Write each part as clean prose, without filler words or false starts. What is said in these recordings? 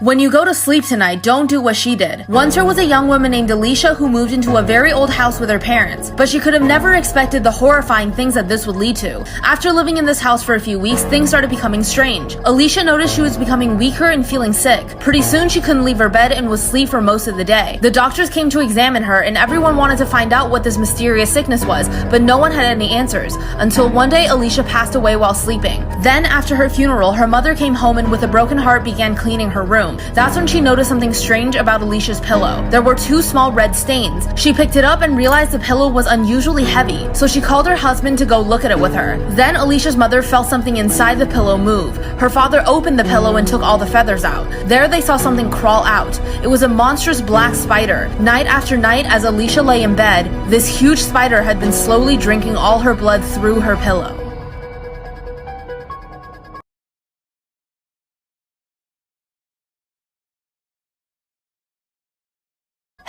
When you go to sleep tonight, don't do what she did. Once there was a young woman named Alicia who moved into a very old house with her parents, but she could have never expected the horrifying things that this would lead to. After living in this house for a few weeks, things started becoming strange. Alicia noticed she was becoming weaker and feeling sick. Pretty soon she couldn't leave her bed and would sleep for most of the day. The doctors came to examine her and everyone wanted to find out what this mysterious sickness was, but no one had any answers, until one day Alicia passed away while sleeping. Then after her funeral, her mother came home and with a broken heart began cleaning her room. That's when she noticed something strange about Alicia's pillow. There were 2 small red stains. She picked it up and realized the pillow was unusually heavy, so she called her husband to go look at it with her. Then Alicia's mother felt something inside the pillow move. Her father opened the pillow and took all the feathers out. There they saw something crawl out. It was a monstrous black spider. Night after night, as Alicia lay in bed, this huge spider had been slowly drinking all her blood through her pillow.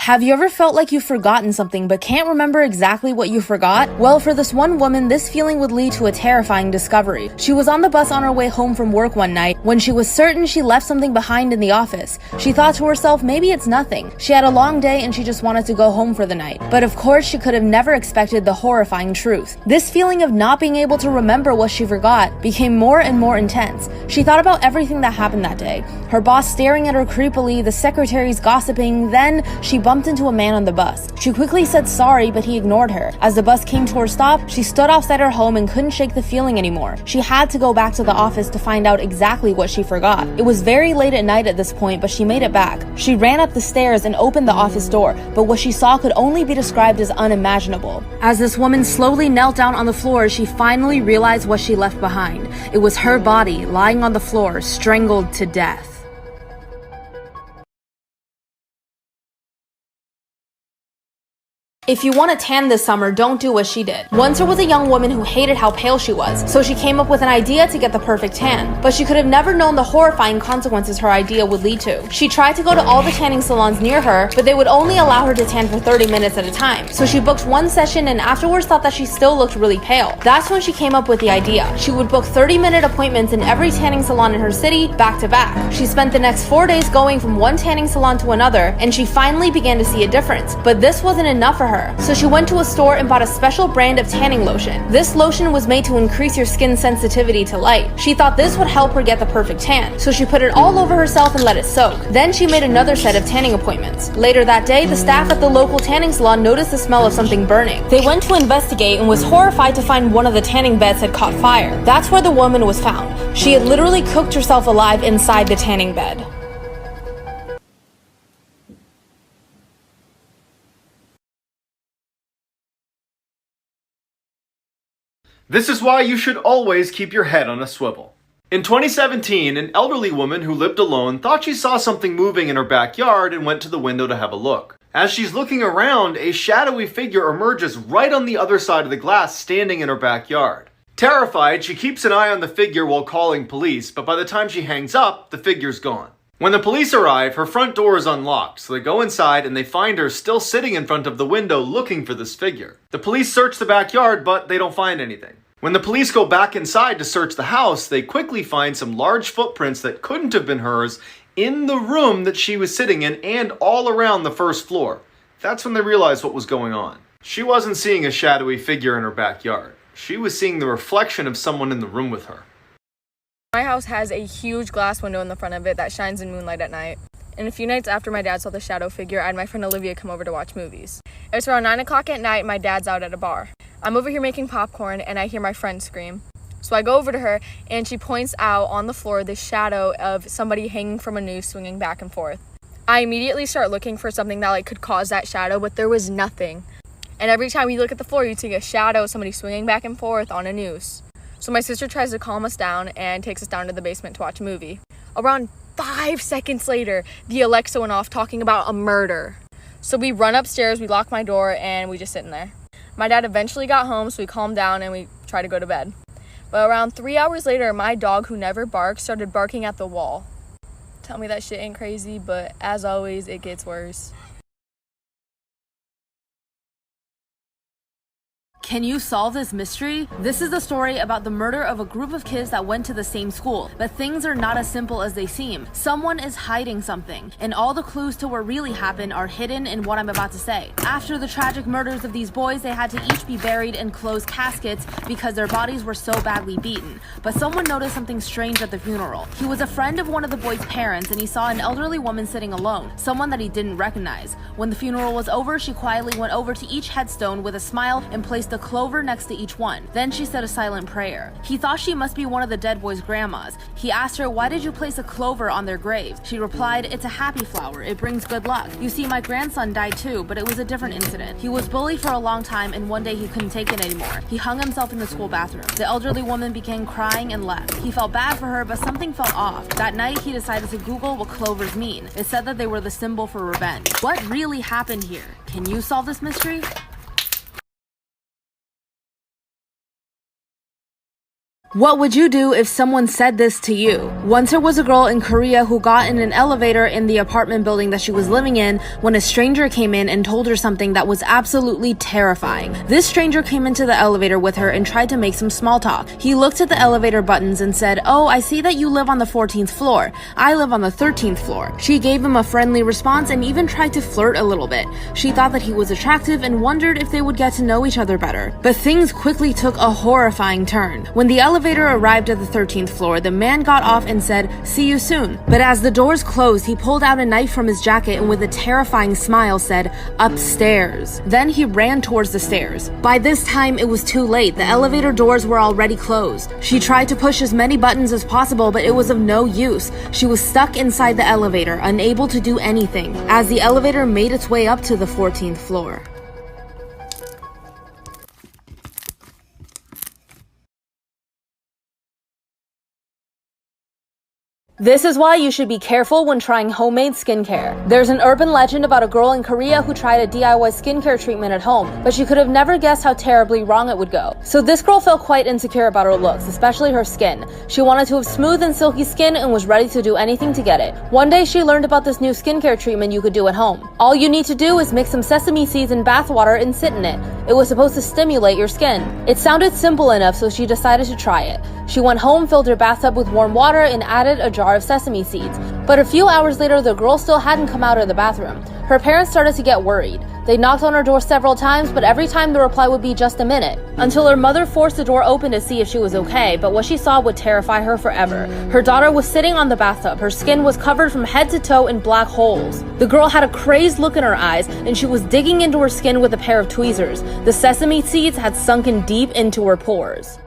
Have you ever felt like you've forgotten something but can't remember exactly what you forgot? Well, for this one woman, this feeling would lead to a terrifying discovery. She was on the bus on her way home from work one night when she was certain she left something behind in the office. She thought to herself, maybe it's nothing. She had a long day and she just wanted to go home for the night. But of course, she could have never expected the horrifying truth. This feeling of not being able to remember what she forgot became more and more intense. She thought about everything that happened that day. Her boss staring at her creepily, the secretaries gossiping, then she bumped into a man on the bus. She quickly said sorry, but he ignored her. As the bus came to her stop, she stood outside her home and couldn't shake the feeling anymore. She had to go back to the office to find out exactly what she forgot. It was very late at night at this point, but she made it back. She ran up the stairs and opened the office door, but what she saw could only be described as unimaginable. As this woman slowly knelt down on the floor, she finally realized what she left behind. It was her body lying on the floor, strangled to death. If you want to tan this summer, don't do what she did. Once there was a young woman who hated how pale she was, so she came up with an idea to get the perfect tan. But she could have never known the horrifying consequences her idea would lead to. She tried to go to all the tanning salons near her, but they would only allow her to tan for 30 minutes at a time. So she booked one session and afterwards thought that she still looked really pale. That's when she came up with the idea. She would book 30-minute appointments in every tanning salon in her city, back to back. She spent the next 4 days going from one tanning salon to another, and she finally began to see a difference. But this wasn't enough for her. So she went to a store and bought a special brand of tanning lotion. This lotion was made to increase your skin's sensitivity to light. She thought this would help her get the perfect tan, so she put it all over herself and let it soak. Then she made another set of tanning appointments. Later that day, the staff at the local tanning salon noticed the smell of something burning. They went to investigate and was horrified to find one of the tanning beds had caught fire. That's where the woman was found. She had literally cooked herself alive inside the tanning bed. This is why you should always keep your head on a swivel. In 2017, an elderly woman who lived alone thought she saw something moving in her backyard and went to the window to have a look. As she's looking around, a shadowy figure emerges right on the other side of the glass, standing in her backyard. Terrified, she keeps an eye on the figure while calling police, but by the time she hangs up, the figure's gone. When the police arrive, her front door is unlocked, so they go inside and they find her still sitting in front of the window looking for this figure. The police search the backyard, but they don't find anything. When the police go back inside to search the house, they quickly find some large footprints that couldn't have been hers in the room that she was sitting in and all around the first floor. That's when they realized what was going on. She wasn't seeing a shadowy figure in her backyard. She was seeing the reflection of someone in the room with her. My house has a huge glass window in the front of it that shines in moonlight at night. And a few nights after my dad saw the shadow figure, I had my friend Olivia come over to watch movies. It was around 9 o'clock at night, my dad's out at a bar. I'm over here making popcorn and I hear my friend scream. So I go over to her and she points out on the floor the shadow of somebody hanging from a noose swinging back and forth. I immediately start looking for something that could cause that shadow, but there was nothing. And every time you look at the floor, you see a shadow of somebody swinging back and forth on a noose. So my sister tries to calm us down and takes us down to the basement to watch a movie. Around 5 seconds later, the Alexa went off talking about a murder. So we run upstairs, we lock my door, and we just sit in there. My dad eventually got home, so we calmed down and we tried to go to bed. But around 3 hours later, my dog, who never barks, started barking at the wall. Tell me that shit ain't crazy, but as always, it gets worse. Can you solve this mystery? This is the story about the murder of a group of kids that went to the same school, but things are not as simple as they seem. Someone is hiding something, and all the clues to what really happened are hidden in what I'm about to say. After the tragic murders of these boys, they had to each be buried in closed caskets because their bodies were so badly beaten. But someone noticed something strange at the funeral. He was a friend of one of the boys' parents, and he saw an elderly woman sitting alone, someone that he didn't recognize. When the funeral was over, she quietly went over to each headstone with a smile and placed a clover next to each one. Then she said a silent prayer. He thought she must be one of the dead boys' grandmas. He asked her, "Why did you place a clover on their grave?" She replied, "It's a happy flower. It brings good luck. You see, my grandson died too, but it was a different incident. He was bullied for a long time, and one day he couldn't take it anymore. He hung himself in the school bathroom." The elderly woman began crying and left. He felt bad for her, but something felt off. That night, he decided to Google what clovers mean. It said that they were the symbol for revenge. What really happened here? Can you solve this mystery? What would you do if someone said this to you? Once there was a girl in Korea who got in an elevator in the apartment building that she was living in when a stranger came in and told her something that was absolutely terrifying. This stranger came into the elevator with her and tried to make some small talk. He looked at the elevator buttons and said, "Oh, I see that you live on the 14th floor. I live on the 13th floor." She gave him a friendly response and even tried to flirt a little bit. She thought that he was attractive and wondered if they would get to know each other better. But things quickly took a horrifying turn. When the elevator arrived at the 13th floor, the man got off and said, "See you soon." But as the doors closed, he pulled out a knife from his jacket and with a terrifying smile said, "Upstairs." Then he ran towards the stairs. By this time, it was too late. The elevator doors were already closed. She tried to push as many buttons as possible, but it was of no use. She was stuck inside the elevator, unable to do anything, as the elevator made its way up to the 14th floor. This is why you should be careful when trying homemade skincare. There's an urban legend about a girl in Korea who tried a DIY skincare treatment at home, but she could have never guessed how terribly wrong it would go. So this girl felt quite insecure about her looks, especially her skin. She wanted to have smooth and silky skin and was ready to do anything to get it. One day she learned about this new skincare treatment you could do at home. All you need to do is mix some sesame seeds in bath water and sit in it. It was supposed to stimulate your skin. It sounded simple enough, so she decided to try it. She went home, filled her bathtub with warm water, and added a jar of sesame seeds. But a few hours later, the girl still hadn't come out of the bathroom. Her parents started to get worried. They knocked on her door several times, but every time the reply would be just a minute, until her mother forced the door open to see if she was okay, but what she saw would terrify her forever. Her daughter was sitting on the bathtub. Her skin was covered from head to toe in black holes. The girl had a crazed look in her eyes, and she was digging into her skin with a pair of tweezers. The sesame seeds had sunken deep into her pores.